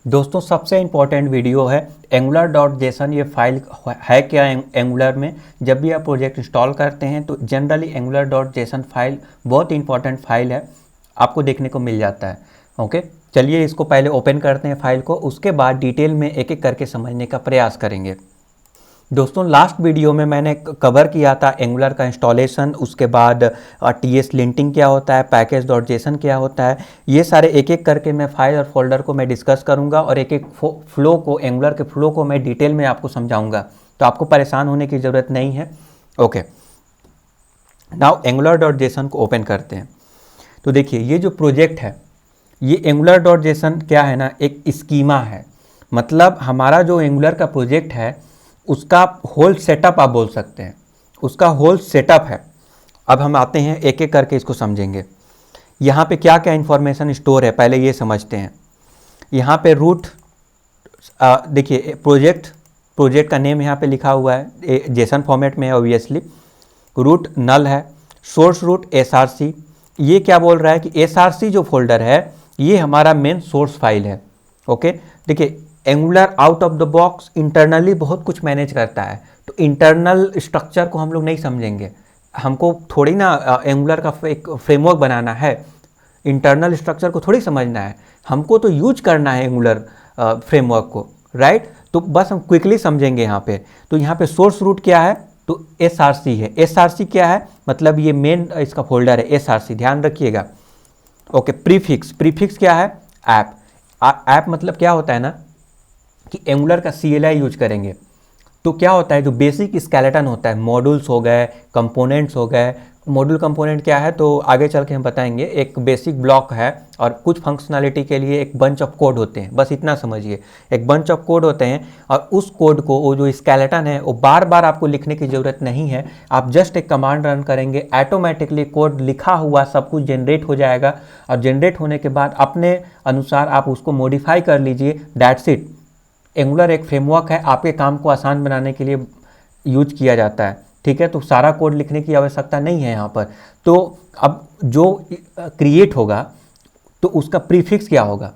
दोस्तों सबसे important video है angular.json। ये फाइल है क्या एंगुलर में। जब भी आप प्रोजेक्ट इंस्टॉल करते हैं तो जनरली angular.json फाइल बहुत इंपॉर्टेंट फाइल है, आपको देखने को मिल जाता है। ओके, चलिए इसको पहले ओपन करते हैं फाइल को, उसके बाद डिटेल में एक एक करके समझने का प्रयास करेंगे। दोस्तों लास्ट वीडियो में मैंने कवर किया था एंगुलर का इंस्टॉलेशन, उसके बाद टीएस लिंटिंग क्या होता है, पैकेज डॉट जेसन क्या होता है। ये सारे एक एक करके मैं फाइल और फोल्डर को मैं डिस्कस करूंगा और एक एक फ्लो को, एंगुलर के फ्लो को मैं डिटेल में आपको समझाऊंगा, तो आपको परेशान होने की ज़रूरत नहीं है। Okay, now angular dot JSON को ओपन करते हैं। तो देखिए ये जो प्रोजेक्ट है, ये एंगुलर डॉट जेसन क्या है ना, एक स्कीमा है। मतलब हमारा जो एंगुलर का प्रोजेक्ट है उसका होल सेटअप आप बोल सकते हैं, उसका होल सेटअप है। अब हम आते हैं एक एक करके इसको समझेंगे। यहाँ पे क्या क्या इन्फॉर्मेशन स्टोर है पहले ये समझते हैं। यहाँ पे रूट, देखिए प्रोजेक्ट का नेम यहाँ पे लिखा हुआ है, जेसन फॉर्मेट में है ऑब्वियसली। रूट नल है, सोर्स रूट src। ये क्या बोल रहा है कि src जो फोल्डर है ये हमारा मेन सोर्स फाइल है। ओके, देखिए angular out of the box internally बहुत कुछ मैनेज करता है, तो इंटरनल स्ट्रक्चर को हम लोग नहीं समझेंगे। हमको थोड़ी ना एंगुलर का एक फ्रेमवर्क बनाना है, इंटरनल स्ट्रक्चर को थोड़ी समझना है, हमको तो यूज करना है एंगुलर फ्रेमवर्क को, राइट। तो बस हम क्विकली समझेंगे यहाँ पे। तो यहाँ पे सोर्स रूट क्या है, तो src है। src क्या है, मतलब ये मेन इसका फोल्डर है src, ध्यान रखिएगा। ओके, प्रीफिक्स क्या है, ऐप मतलब क्या होता है ना कि एंगुलर का CLI यूज करेंगे तो क्या होता है, जो बेसिक स्केलेटन होता है, मॉड्यूल्स हो गए, कंपोनेंट्स हो गए। मॉड्यूल कंपोनेंट क्या है तो आगे चल के हम बताएंगे। एक बेसिक ब्लॉक है और कुछ फंक्शनलिटी के लिए एक बंच ऑफ कोड होते हैं, बस इतना समझिए। एक बंच ऑफ कोड होते हैं और उस कोड को, वो जो स्केलेटन है, वो बार बार आपको लिखने की ज़रूरत नहीं है। आप जस्ट एक कमांड रन करेंगे, ऑटोमेटिकली कोड लिखा हुआ सब कुछ जनरेट हो जाएगा और जनरेट होने के बाद अपने अनुसार आप उसको मॉडिफाई कर लीजिए, दैट्स इट। एंगुलर एक फ्रेमवर्क है, आपके काम को आसान बनाने के लिए यूज किया जाता है, ठीक है। तो सारा कोड लिखने की आवश्यकता नहीं है यहाँ पर। तो अब जो क्रिएट होगा तो उसका प्रीफिक्स क्या होगा,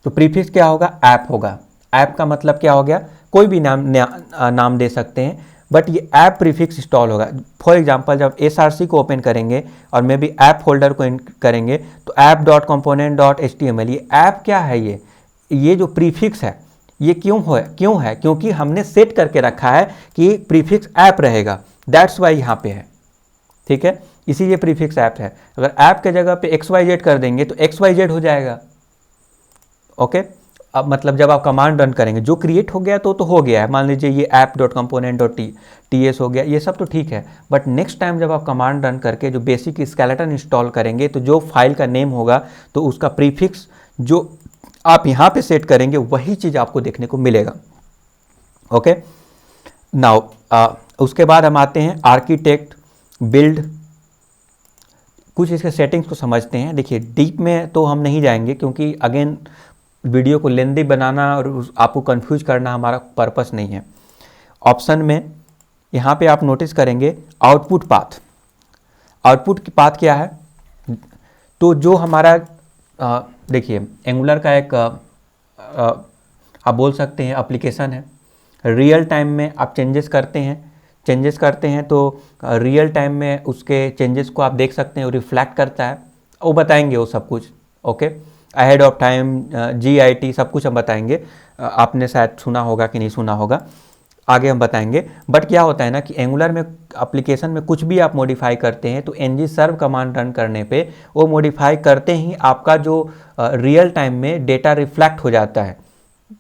तो प्रीफिक्स क्या होगा, ऐप होगा। ऐप का मतलब क्या हो गया, कोई भी नाम दे सकते हैं, बट ये ऐप प्रीफिक्स इंस्टॉल होगा। फॉर एग्जांपल जब src को ओपन करेंगे और मे भी ऐप फोल्डर को करेंगे तो app.component.html, ये ऐप क्या है, ये जो प्रीफिक्स है ये क्यों है, क्योंकि हमने सेट करके रखा है कि प्रीफिक्स ऐप रहेगा, दैट्स वाई यहाँ पे है, ठीक है। इसीलिए प्रीफिक्स ऐप है। अगर ऐप के जगह पे XYZ कर देंगे तो XYZ हो जाएगा। ओके, अब मतलब जब आप कमांड रन करेंगे, जो क्रिएट हो गया तो हो गया है। मान लीजिए ये app.component.ts हो गया, ये सब तो ठीक है, बट नेक्स्ट टाइम जब आप कमांड रन करके जो बेसिक स्केलेटन इंस्टॉल करेंगे तो जो फाइल का नेम होगा तो उसका प्रीफिक्स जो आप यहाँ पे सेट करेंगे वही चीज़ आपको देखने को मिलेगा। ओके, नाउ उसके बाद हम आते हैं आर्किटेक्ट बिल्ड, कुछ इसके सेटिंग्स को समझते हैं। देखिए डीप में तो हम नहीं जाएंगे क्योंकि अगेन वीडियो को लेंदी बनाना और आपको कंफ्यूज करना हमारा पर्पस नहीं है। ऑप्शन में यहाँ पे आप नोटिस करेंगे आउटपुट पाथ। आउटपुट की पाथ क्या है, तो जो हमारा देखिए एंगुलर का एक आप बोल सकते हैं एप्लीकेशन है। रियल टाइम में आप चेंजेस करते हैं तो रियल टाइम में उसके चेंजेस को आप देख सकते हैं, वो रिफ्लेक्ट करता है, वो बताएंगे वो सब कुछ। Okay, ahead of time, GIT सब कुछ हम बताएंगे। आपने शायद सुना होगा कि नहीं सुना होगा, आगे हम बताएंगे। बट क्या होता है ना कि एंगुलर में एप्लीकेशन में कुछ भी आप मॉडिफाई करते हैं तो ng सर्व कमांड रन करने पे वो मॉडिफाई करते ही आपका जो रियल टाइम में डेटा रिफ्लेक्ट हो जाता है।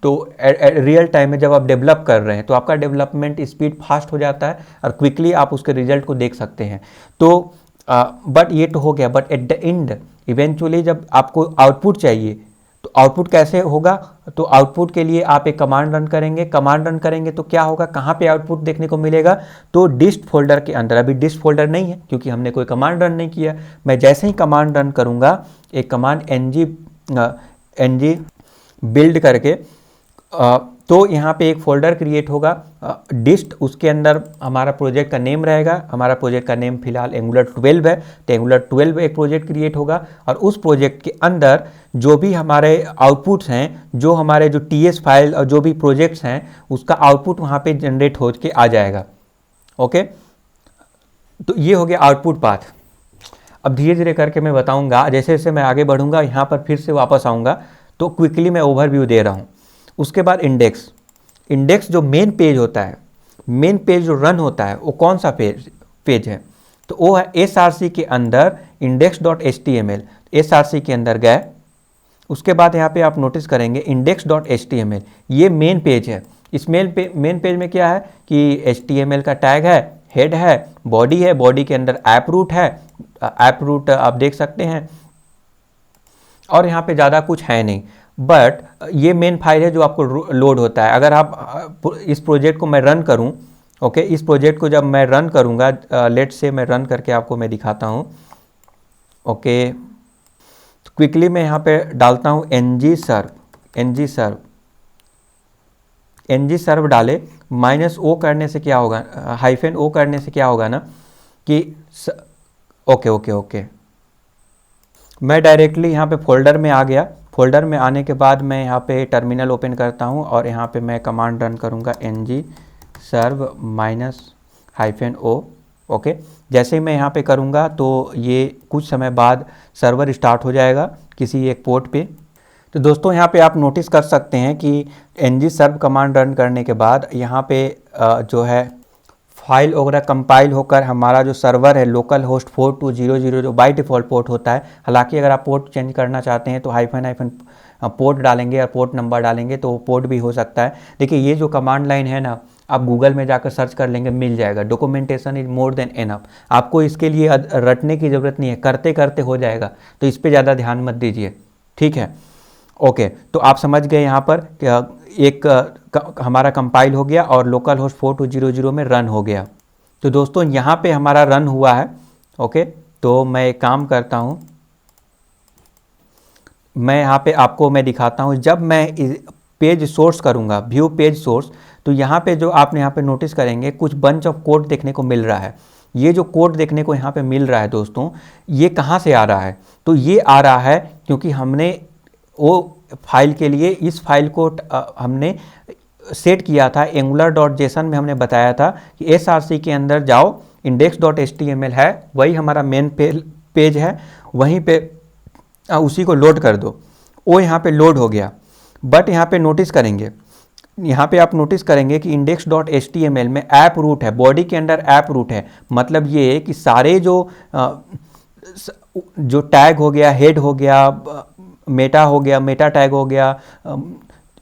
तो रियल टाइम में जब आप डेवलप कर रहे हैं तो आपका डेवलपमेंट स्पीड फास्ट हो जाता है और क्विकली आप उसके रिजल्ट को देख सकते हैं। तो बट ये तो हो गया, but at the end eventually जब आपको आउटपुट चाहिए तो आउटपुट कैसे होगा, तो आउटपुट के लिए आप एक कमांड रन करेंगे तो क्या होगा, कहाँ पे आउटपुट देखने को मिलेगा, तो डिस्ट फोल्डर के अंदर। अभी डिस्ट फोल्डर नहीं है क्योंकि हमने कोई कमांड रन नहीं किया। मैं जैसे ही कमांड रन करूँगा, एक कमांड ng बिल्ड करके तो यहाँ पे एक फोल्डर क्रिएट होगा डिस्ट, उसके अंदर हमारा प्रोजेक्ट का नेम रहेगा। हमारा प्रोजेक्ट का नेम फिलहाल एंगुलर 12 है, तो एंगुलर 12 एक प्रोजेक्ट क्रिएट होगा और उस प्रोजेक्ट के अंदर जो भी हमारे आउटपुट्स हैं, जो हमारे जो टीएस फाइल और जो भी प्रोजेक्ट्स हैं उसका आउटपुट वहाँ पे जनरेट हो के आ जाएगा। ओके, तो ये हो गया आउटपुट पाथ। अब धीरे धीरे करके मैं बताऊंगा, जैसे जैसे मैं आगे बढ़ूंगा यहाँ पर फिर से वापस आऊँगा, तो क्विकली मैं ओवरव्यू दे रहा हूँ। उसके बाद इंडेक्स जो मेन पेज होता है, मेन पेज जो रन होता है वो कौन सा पेज है, तो वो है SRC के अंदर index.html। SRC के अंदर गए, उसके बाद यहाँ पे आप नोटिस करेंगे index.html, ये मेन पेज है। इस मेन पेज में क्या है कि HTML का टैग है, हेड है, बॉडी है, बॉडी के अंदर ऐप रूट है, ऐप रूट आप देख सकते हैं, और यहाँ पे ज़्यादा कुछ है नहीं, बट ये मेन फाइल है जो आपको लोड होता है। अगर आप इस प्रोजेक्ट को मैं रन करूँ, ओके, इस प्रोजेक्ट को जब मैं रन करूँगा, लेट से मैं रन करके आपको मैं दिखाता हूँ। ओके, तो क्विकली मैं यहाँ पे डालता हूँ ng सर्व डाले, -o करने से क्या होगा, -o करने से क्या होगा ना कि ओके, मैं डायरेक्टली यहाँ पे फोल्डर में आ गया। फोल्डर में आने के बाद मैं यहाँ पे टर्मिनल ओपन करता हूँ और यहाँ पे मैं कमांड रन करूँगा ng सर्व -o। ओके, जैसे ही मैं यहाँ पे करूँगा तो ये कुछ समय बाद सर्वर स्टार्ट हो जाएगा किसी एक पोर्ट पे। तो दोस्तों यहाँ पे आप नोटिस कर सकते हैं कि ng सर्व कमांड रन करने के बाद यहाँ पे जो है फाइल वगैरह कंपाइल होकर हमारा जो सर्वर है लोकल होस्ट 4200 जो बाय डिफ़ॉल्ट पोर्ट होता है, हालांकि अगर आप पोर्ट चेंज करना चाहते हैं तो हाइफन पोर्ट डालेंगे या पोर्ट नंबर डालेंगे तो पोर्ट भी हो सकता है। देखिए ये जो कमांड लाइन है ना, आप गूगल में जाकर सर्च कर लेंगे, मिल जाएगा। Documentation is more than enough, आपको इसके लिए रटने की ज़रूरत नहीं है, करते करते हो जाएगा, तो इस पर ज़्यादा ध्यान मत दीजिए, ठीक है। ओके, तो आप समझ गए यहाँ पर एक हमारा कंपाइल हो गया और लोकल होस्ट 4200 में रन हो गया। तो दोस्तों यहाँ पे हमारा रन हुआ है। ओके, तो मैं एक काम करता हूँ, मैं यहाँ पे आपको मैं दिखाता हूँ। जब मैं पेज सोर्स करूँगा, व्यू पेज सोर्स, तो यहाँ पे जो आपने यहाँ पे नोटिस करेंगे कुछ बंच ऑफ कोड देखने को मिल रहा है। ये जो कोड देखने को यहाँ पे मिल रहा है दोस्तों, ये कहाँ से आ रहा है, तो ये आ रहा है क्योंकि हमने वो फाइल के लिए इस फाइल को हमने सेट किया था angular.json में। हमने बताया था कि SRC के अंदर जाओ, index.html है, वही हमारा मेन पेज है, वहीं पे उसी को लोड कर दो। वो यहाँ पे लोड हो गया, बट यहाँ पे नोटिस करेंगे, यहाँ पे आप नोटिस करेंगे कि index.html में ऐप रूट है, बॉडी के अंदर ऐप रूट है। मतलब ये है कि सारे जो टैग हो गया, हेड हो गया, मेटा हो गया, मेटा टैग हो गया,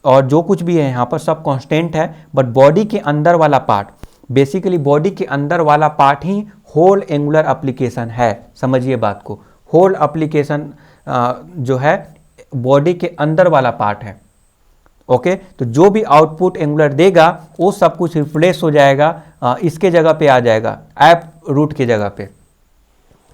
और जो कुछ भी है यहाँ पर सब कांस्टेंट है, बट बॉडी के अंदर वाला पार्ट, बेसिकली बॉडी के अंदर वाला पार्ट ही होल एंगुलर एप्लीकेशन है। समझिए बात को, होल एप्लीकेशन जो है बॉडी के अंदर वाला पार्ट है। ओके, तो जो भी आउटपुट एंगुलर देगा वो सब कुछ रिप्लेस हो जाएगा, इसके जगह पे आ जाएगा, ऐप रूट के जगह पे।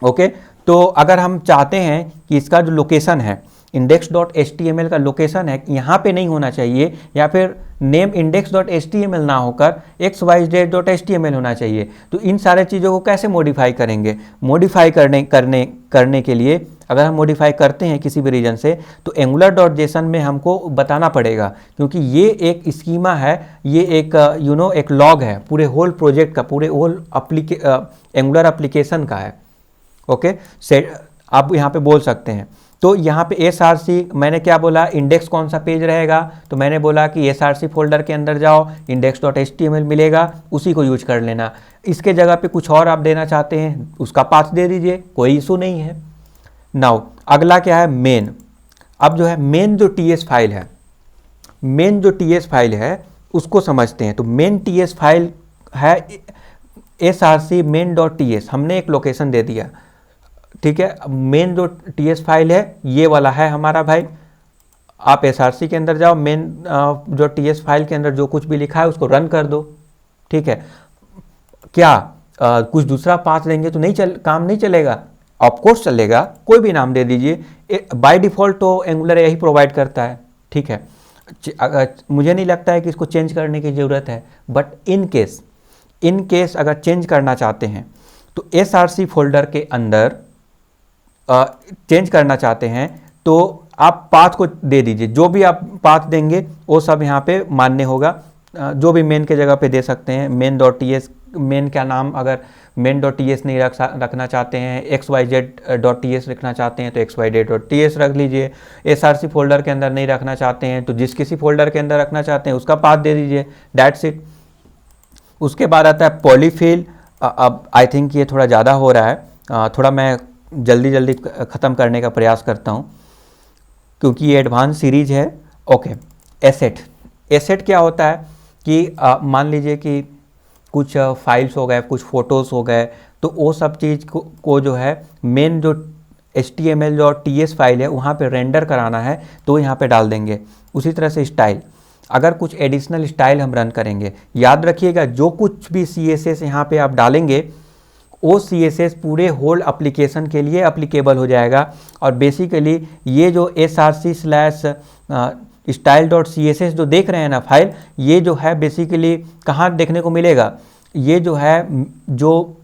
ओके, तो अगर हम चाहते हैं कि इसका जो लोकेशन है, index.html का लोकेशन है, यहाँ पे नहीं होना चाहिए, या फिर नेम index.html ना होकर xyz.html होना चाहिए, तो इन सारे चीज़ों को कैसे मॉडिफाई करेंगे? मॉडिफाई करने के लिए अगर हम मॉडिफाई करते हैं किसी भी रीजन से, तो angular.json में हमको बताना पड़ेगा, क्योंकि ये एक स्कीमा है, ये एक एक लॉग है पूरे होल प्रोजेक्ट का, पूरे होल एंगुलर एप्लीकेशन का है। ओके, आप यहाँ पे बोल सकते हैं। तो यहाँ पे SRC मैंने क्या बोला, इंडेक्स कौन सा पेज रहेगा, तो मैंने बोला कि SRC फोल्डर के अंदर जाओ, index.html मिलेगा, उसी को यूज कर लेना। इसके जगह पे कुछ और आप देना चाहते हैं, उसका पाथ दे दीजिए, कोई इशू नहीं है। नाउ अगला क्या है, मेन। अब जो है मेन जो TS फाइल है, मेन जो TS फाइल है उसको समझते हैं। तो मेन TS फाइल है SRC main.ts, हमने एक लोकेशन दे दिया, ठीक है। मेन जो TS फाइल है ये वाला है हमारा भाई। आप SRC के अंदर जाओ, मेन जो TS फाइल के अंदर जो कुछ भी लिखा है उसको रन कर दो, ठीक है। क्या कुछ दूसरा पाथ देंगे तो काम नहीं चलेगा? ऑफकोर्स चलेगा, कोई भी नाम दे दीजिए, बाय डिफ़ॉल्ट तो एंगुलर यही प्रोवाइड करता है, ठीक है। मुझे नहीं लगता है कि इसको चेंज करने की ज़रूरत है, बट इन केस अगर चेंज करना चाहते हैं तो SRC फोल्डर के अंदर चेंज करना चाहते हैं तो आप पाथ को दे दीजिए। जो भी आप पाथ देंगे वो सब यहाँ पे मान्य होगा। जो भी मेन के जगह पे दे सकते हैं, main.ts, मेन का नाम अगर main.ts नहीं रखना चाहते हैं, xyz.ts रखना चाहते हैं तो xyz.ts रख लीजिए। SRC फोल्डर के अंदर नहीं रखना चाहते हैं तो जिस किसी फोल्डर के अंदर रखना चाहते हैं उसका पाथ दे दीजिए, दैट्स इट। उसके बाद आता है पॉलीफिल। अब आई थिंक ये थोड़ा ज़्यादा हो रहा है, थोड़ा मैं जल्दी ख़त्म करने का प्रयास करता हूँ क्योंकि ये एडवांस सीरीज है। ओके, एसेट क्या होता है कि मान लीजिए कि कुछ फाइल्स हो गए, कुछ फ़ोटोज़ हो गए, तो वो सब चीज़ को जो है मेन जो HTML और TS फाइल है वहाँ पे रेंडर कराना है तो यहाँ पे डाल देंगे। उसी तरह से स्टाइल, अगर कुछ एडिशनल स्टाइल हम रन करेंगे, याद रखिएगा जो कुछ भी CSS यहाँ पे आप डालेंगे वो CSS पूरे होल एप्लीकेशन के लिए एप्लीकेबल हो जाएगा। और बेसिकली ये जो src/style.css जो देख रहे हैं ना फाइल, ये जो है बेसिकली कहाँ देखने को मिलेगा, ये जो है जो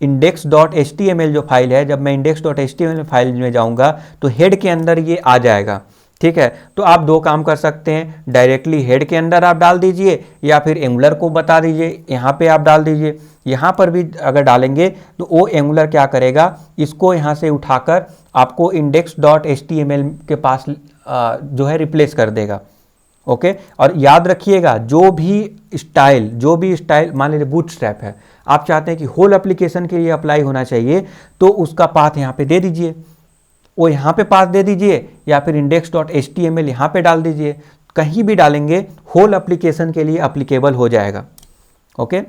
index.html जो फाइल है, जब मैं index.html फाइल में जाऊंगा तो हेड के अंदर ये आ जाएगा। ठीक है, तो आप दो काम कर सकते हैं, डायरेक्टली हेड के अंदर आप डाल दीजिए या फिर एंगुलर को बता दीजिए यहाँ पे आप डाल दीजिए। यहाँ पर भी अगर डालेंगे तो वो एंगुलर क्या करेगा, इसको यहाँ से उठाकर आपको index.html के पास जो है रिप्लेस कर देगा। ओके, और याद रखिएगा जो भी स्टाइल मान लीजिए बूटस्ट्रैप है, आप चाहते हैं कि होल एप्लीकेशन के लिए अप्लाई होना चाहिए तो उसका पाथ यहाँ पे दे दीजिए, वो यहाँ पे पाथ दे दीजिए या फिर index.html यहाँ पे डाल दीजिए। कहीं भी डालेंगे होल एप्लीकेशन के लिए एप्लीकेबल हो जाएगा। ओके,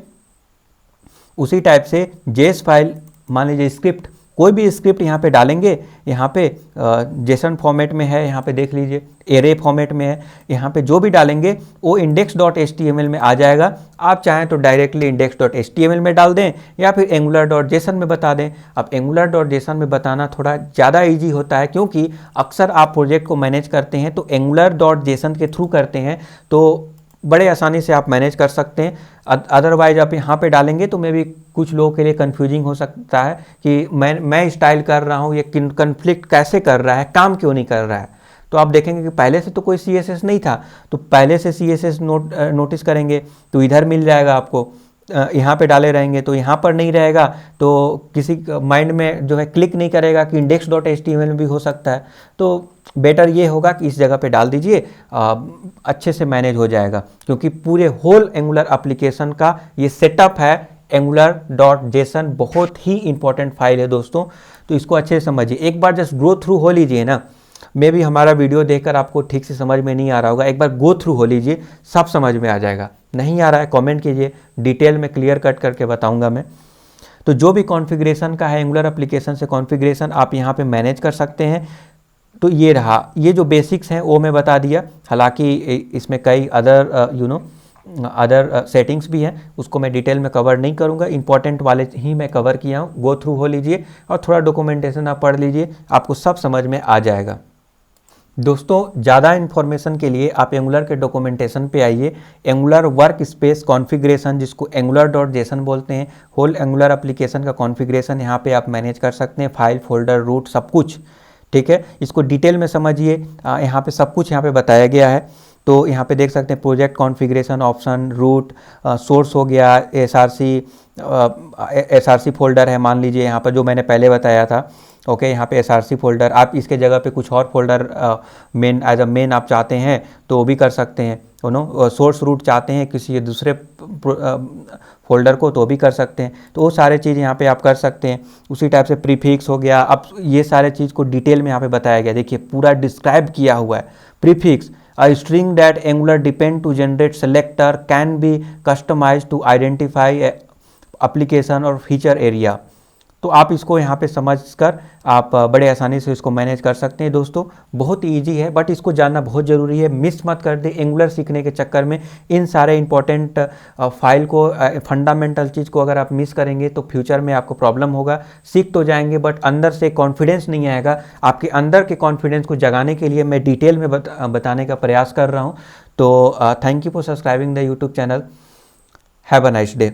उसी टाइप से जेस फाइल, मान लीजिए स्क्रिप्ट, कोई भी स्क्रिप्ट यहाँ पे डालेंगे, यहाँ पे जेसन फॉर्मेट में है, यहाँ पे देख लीजिए एरे फॉर्मेट में है, यहाँ पे जो भी डालेंगे वो index.html में आ जाएगा। आप चाहें तो डायरेक्टली index.html में डाल दें या फिर angular.json में बता दें। अब angular.json में बताना थोड़ा ज़्यादा ईजी होता है क्योंकि अक्सर आप प्रोजेक्ट को मैनेज करते हैं तो angular.json के थ्रू करते हैं तो बड़े आसानी से आप मैनेज कर सकते हैं। अदरवाइज आप यहाँ पे डालेंगे तो मे भी कुछ लोगों के लिए कंफ्यूजिंग हो सकता है कि मैं स्टाइल कर रहा हूँ, ये कन्फ्लिक्ट कैसे कर रहा है, काम क्यों नहीं कर रहा है। तो आप देखेंगे कि पहले से तो कोई CSS नहीं था, तो पहले से CSS नोटिस करेंगे तो इधर मिल जाएगा आपको, यहाँ पे डाले रहेंगे तो यहाँ पर नहीं रहेगा, तो किसी माइंड में जो है क्लिक नहीं करेगा कि index.html में भी हो सकता है। तो बेटर ये होगा कि इस जगह पे डाल दीजिए, अच्छे से मैनेज हो जाएगा क्योंकि पूरे होल एंगुलर एप्लीकेशन का ये सेटअप है। angular.json बहुत ही इंपॉर्टेंट फाइल है दोस्तों, तो इसको अच्छे से समझिए। एक बार जस्ट गो थ्रू हो लीजिए ना, मे भी हमारा वीडियो देखकर आपको ठीक से समझ में नहीं आ रहा होगा, एक बार गो थ्रू हो लीजिए, सब समझ में आ जाएगा। नहीं आ रहा है कमेंट कीजिए, डिटेल में क्लियर कट करके बताऊंगा मैं। तो जो भी कॉन्फ़िगरेशन का है एंगुलर एप्लीकेशन से कॉन्फ़िगरेशन आप यहाँ पे मैनेज कर सकते हैं। तो ये रहा, ये जो बेसिक्स हैं वो मैं बता दिया, हालांकि इसमें कई अदर सेटिंग्स भी हैं, उसको मैं डिटेल में कवर नहीं करूंगा, इंपॉर्टेंट वाले ही मैं कवर किया हूँ। गो थ्रू हो लीजिए और थोड़ा डॉक्यूमेंटेशन आप पढ़ लीजिए, आपको सब समझ में आ जाएगा। दोस्तों ज़्यादा इन्फॉर्मेशन के लिए आप एंगुलर के डॉक्यूमेंटेशन पे आइए। एंगुलर वर्क स्पेस कॉन्फ़िगरेशन, जिसको angular.json बोलते हैं, होल एंगुलर एप्लीकेशन का कॉन्फ़िगरेशन यहाँ पे आप मैनेज कर सकते हैं, फाइल, फोल्डर, रूट, सब कुछ। ठीक है, इसको डिटेल में समझिए, यहाँ पे सब कुछ यहाँ पे बताया गया है। तो यहाँ पे देख सकते हैं project configuration option, root, source हो गया, SRC फोल्डर है मान लीजिए यहाँ पर जो मैंने पहले बताया था। ओके, यहाँ पे SRC फोल्डर, आप इसके जगह पे कुछ और फोल्डर एज अ मेन आप चाहते हैं तो वो भी कर सकते हैं, सोर्स रूट चाहते हैं किसी दूसरे फोल्डर को तो भी कर सकते हैं। तो वो सारे चीज़ यहाँ पे आप कर सकते हैं। उसी टाइप से प्रीफिक्स हो गया, अब ये सारे चीज़ को डिटेल में यहाँ पे बताया गया, देखिए पूरा डिस्क्राइब किया हुआ है। Prefix, a string that Angular depend to generate selector can be customized to identify a application or feature area। तो आप इसको यहाँ पे समझकर आप बड़े आसानी से इसको मैनेज कर सकते हैं दोस्तों। बहुत ईजी है, बट इसको जानना बहुत ज़रूरी है। मिस मत कर दे एंगुलर सीखने के चक्कर में इन सारे इंपॉर्टेंट फाइल को, फंडामेंटल चीज़ को अगर आप मिस करेंगे तो फ्यूचर में आपको प्रॉब्लम होगा। सीख तो जाएंगे बट अंदर से कॉन्फिडेंस नहीं आएगा। आपके अंदर के कॉन्फिडेंस को जगाने के लिए मैं डिटेल में बताने का प्रयास कर रहा हूँ। तो thank you for subscribing the YouTube channel. Have a nice day.